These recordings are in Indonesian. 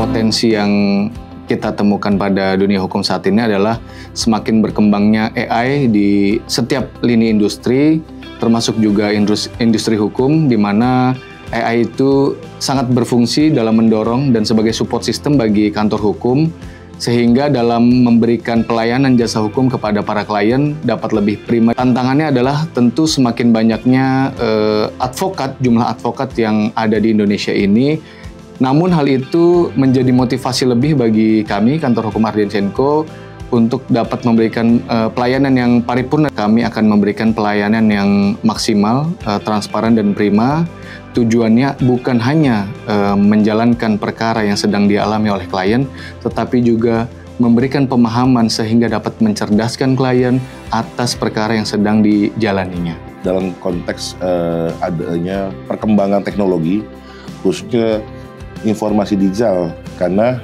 Potensi yang kita temukan pada dunia hukum saat ini adalah semakin berkembangnya AI di setiap lini industri, termasuk juga industri hukum, di mana AI itu sangat berfungsi dalam mendorong dan sebagai support system bagi kantor hukum, sehingga dalam memberikan pelayanan jasa hukum kepada para klien dapat lebih prima. Tantangannya adalah tentu semakin banyaknya jumlah advokat yang ada di Indonesia ini. Namun hal itu menjadi motivasi lebih bagi kami, Kantor Hukum Ardian Co, untuk dapat memberikan pelayanan yang paripurna. Kami akan memberikan pelayanan yang maksimal, transparan dan prima. Tujuannya bukan hanya menjalankan perkara yang sedang dialami oleh klien, tetapi juga memberikan pemahaman sehingga dapat mencerdaskan klien atas perkara yang sedang dijalaninya. Dalam konteks adanya perkembangan teknologi, khususnya informasi digital, karena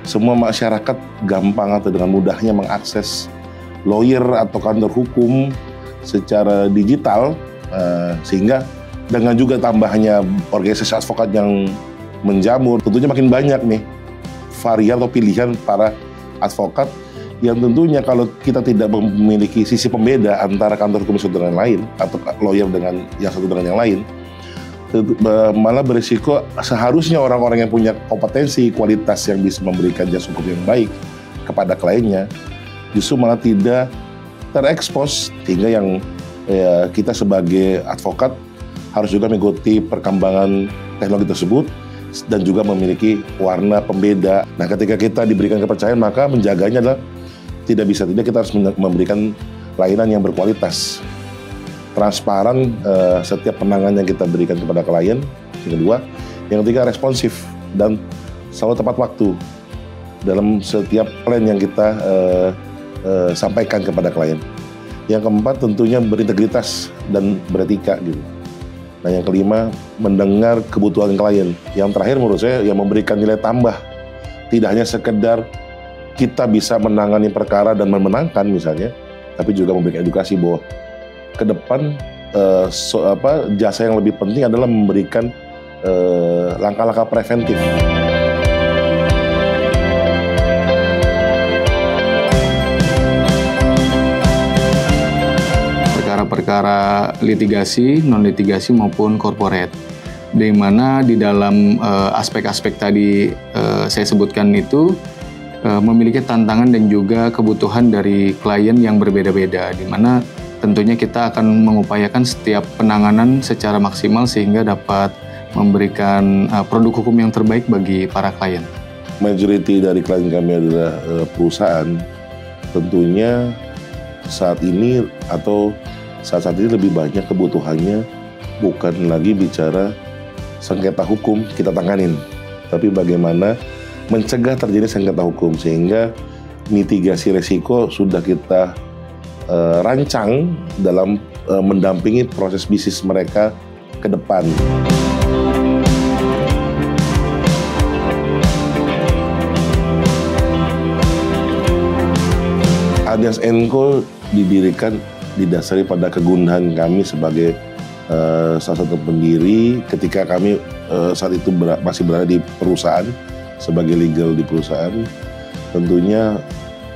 semua masyarakat gampang atau dengan mudahnya mengakses lawyer atau kantor hukum secara digital, sehingga dengan juga tambahnya organisasi advokat yang menjamur, tentunya makin banyak nih varian atau pilihan para advokat yang tentunya kalau kita tidak memiliki sisi pembeda antara kantor hukum satu dengan lain atau lawyer dengan yang satu dengan yang lain, malah berisiko seharusnya orang-orang yang punya kompetensi, kualitas yang bisa memberikan jasa hukum yang baik kepada kliennya justru malah tidak terekspos, sehingga yang kita sebagai advokat harus juga mengikuti perkembangan teknologi tersebut dan juga memiliki warna pembeda. Nah, ketika kita diberikan kepercayaan, maka menjaganya adalah tidak kita harus memberikan layanan yang berkualitas, transparan setiap penanganan yang kita berikan kepada klien. Yang kedua, yang ketiga responsif dan selalu tepat waktu dalam setiap plan yang kita sampaikan kepada klien. Yang keempat, tentunya berintegritas dan beretika gitu. Nah, yang kelima, mendengar kebutuhan klien. Yang terakhir menurut saya yang memberikan nilai tambah, tidak hanya sekedar kita bisa menangani perkara dan memenangkan misalnya, tapi juga memberikan edukasi bahwa ke depan jasa yang lebih penting adalah memberikan langkah-langkah preventif. Perkara-perkara litigasi, non-litigasi maupun corporate, di mana di dalam aspek-aspek tadi saya sebutkan itu memiliki tantangan dan juga kebutuhan dari klien yang berbeda-beda, di mana tentunya kita akan mengupayakan setiap penanganan secara maksimal sehingga dapat memberikan produk hukum yang terbaik bagi para klien. Majority dari klien kami adalah perusahaan. Tentunya saat ini lebih banyak kebutuhannya bukan lagi bicara sengketa hukum kita tanganin, tapi bagaimana mencegah terjadi sengketa hukum, sehingga mitigasi resiko sudah kita rancang dalam mendampingi proses bisnis mereka ke depan. Ardian Co didirikan didasari pada kegundahan kami sebagai salah satu pendiri ketika kami saat itu masih berada di perusahaan sebagai legal di perusahaan. Tentunya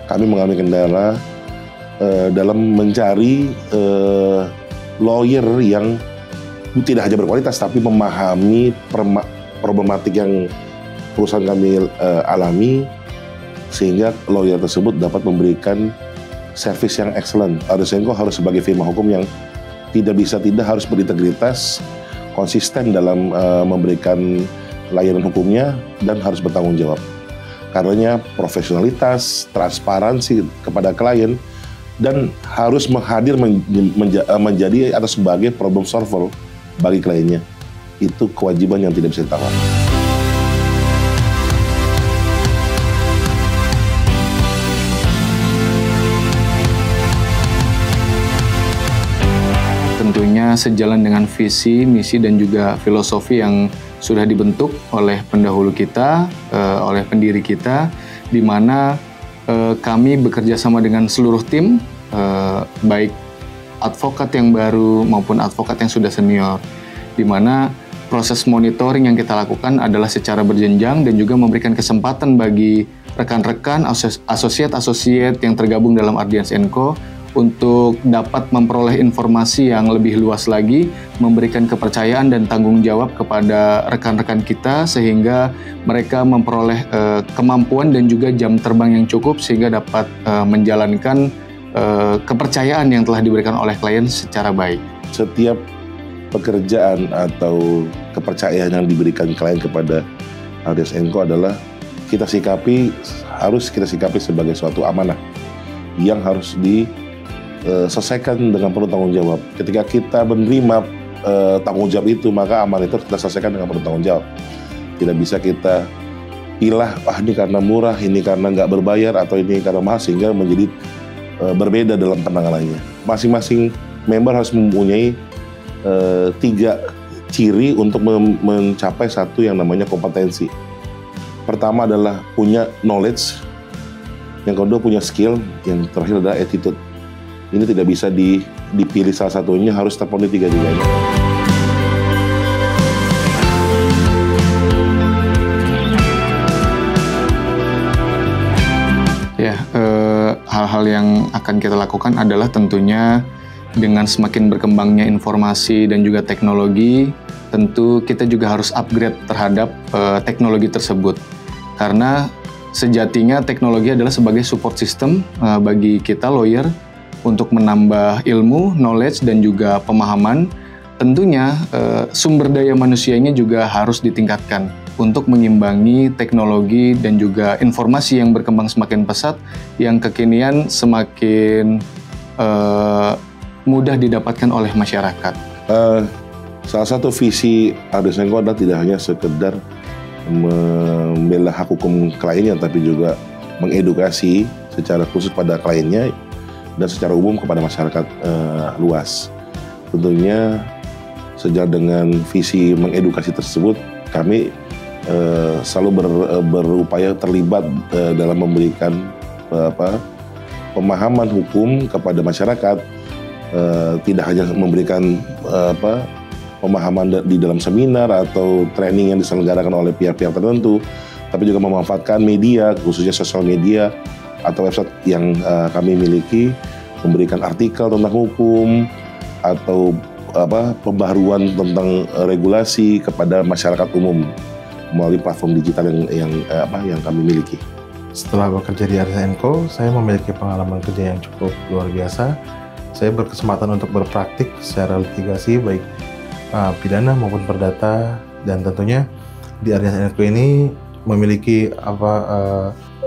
kami mengalami kendala dalam mencari lawyer yang tidak hanya berkualitas tapi memahami problematik yang perusahaan kami alami, sehingga lawyer tersebut dapat memberikan servis yang excellent. Ardian Co harus sebagai firma hukum yang tidak harus berintegritas, konsisten dalam memberikan layanan hukumnya, dan harus bertanggung jawab. Karenanya profesionalitas, transparansi kepada klien, dan harus menjadi atau sebagai problem solver bagi kliennya. itu kewajiban yang tidak bisa ditawar. Tentunya sejalan dengan visi, misi, dan juga filosofi yang sudah dibentuk oleh pendahulu kita, oleh pendiri kita, di mana kami bekerja sama dengan seluruh tim, baik advokat yang baru maupun advokat yang sudah senior, di mana proses monitoring yang kita lakukan adalah secara berjenjang dan juga memberikan kesempatan bagi rekan-rekan, asosiat-asosiat yang tergabung dalam Ardians & Co untuk dapat memperoleh informasi yang lebih luas lagi, memberikan kepercayaan dan tanggung jawab kepada rekan-rekan kita sehingga mereka memperoleh kemampuan dan juga jam terbang yang cukup sehingga dapat menjalankan kepercayaan yang telah diberikan oleh klien secara baik. Setiap pekerjaan atau kepercayaan yang diberikan klien kepada Ardians & Co adalah harus kita sikapi sebagai suatu amanah yang harus diselesaikan dengan penuh tanggung jawab. Ketika kita menerima tanggung jawab itu, maka amanah itu kita selesaikan dengan penuh tanggung jawab. Tidak bisa kita pilah, ini karena murah, ini karena nggak berbayar, atau ini karena mahal, sehingga menjadi berbeda dalam penanganannya. Masing-masing member harus mempunyai 3 ciri untuk mencapai satu yang namanya kompetensi. Pertama adalah punya knowledge, yang kedua punya skill, yang terakhir adalah attitude. Ini tidak bisa dipilih salah satunya, harus terpenuhi 3-tiganya. Ya, hal-hal yang akan kita lakukan adalah tentunya dengan semakin berkembangnya informasi dan juga teknologi, tentu kita juga harus upgrade terhadap teknologi tersebut. Karena sejatinya teknologi adalah sebagai support system bagi kita lawyer untuk menambah ilmu, knowledge, dan juga pemahaman. Tentunya sumber daya manusianya juga harus ditingkatkan untuk mengimbangi teknologi dan juga informasi yang berkembang semakin pesat, yang kekinian semakin mudah didapatkan oleh masyarakat. Salah satu visi Ardians & Co adalah tidak hanya sekedar membela hak hukum kliennya, tapi juga mengedukasi secara khusus pada kliennya dan secara umum kepada masyarakat luas. Tentunya sejalan dengan visi mengedukasi tersebut, kami selalu berupaya terlibat dalam memberikan pemahaman hukum kepada masyarakat. Tidak hanya memberikan pemahaman di dalam seminar atau training yang diselenggarakan oleh pihak-pihak tertentu, tapi juga memanfaatkan media, khususnya sosial media atau website yang kami miliki, memberikan artikel tentang hukum atau pembaharuan tentang regulasi kepada masyarakat umum melalui platform digital yang kami miliki. Setelah bekerja di Ardians & Co, saya memiliki pengalaman kerja yang cukup luar biasa. Saya berkesempatan untuk berpraktik secara litigasi baik pidana maupun perdata, dan tentunya di Ardians & Co ini memiliki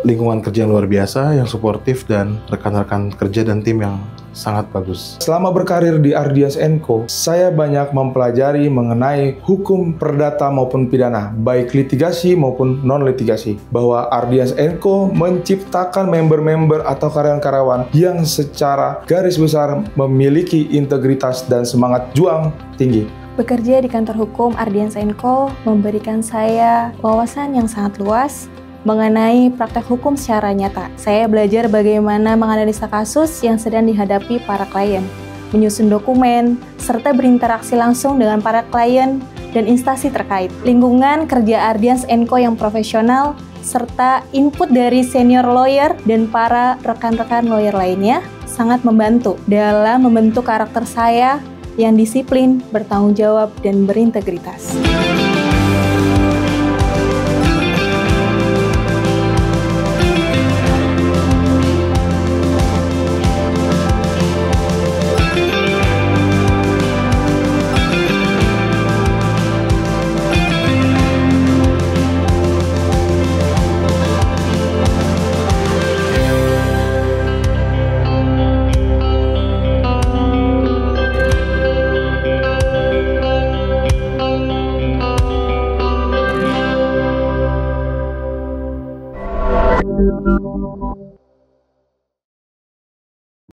lingkungan kerja yang luar biasa, yang suportif, dan rekan-rekan kerja dan tim yang sangat bagus. Selama berkarir di Ardians & Co, saya banyak mempelajari mengenai hukum perdata maupun pidana, baik litigasi maupun non-litigasi, bahwa Ardians & Co menciptakan member-member atau karyawan-karyawan yang secara garis besar memiliki integritas dan semangat juang tinggi. Bekerja di kantor hukum Ardians & Co memberikan saya wawasan yang sangat luas mengenai praktek hukum secara nyata. Saya belajar bagaimana menganalisa kasus yang sedang dihadapi para klien, menyusun dokumen, serta berinteraksi langsung dengan para klien dan instansi terkait. Lingkungan kerja Ardians & Co yang profesional, serta input dari senior lawyer dan para rekan-rekan lawyer lainnya sangat membantu dalam membentuk karakter saya yang disiplin, bertanggung jawab, dan berintegritas.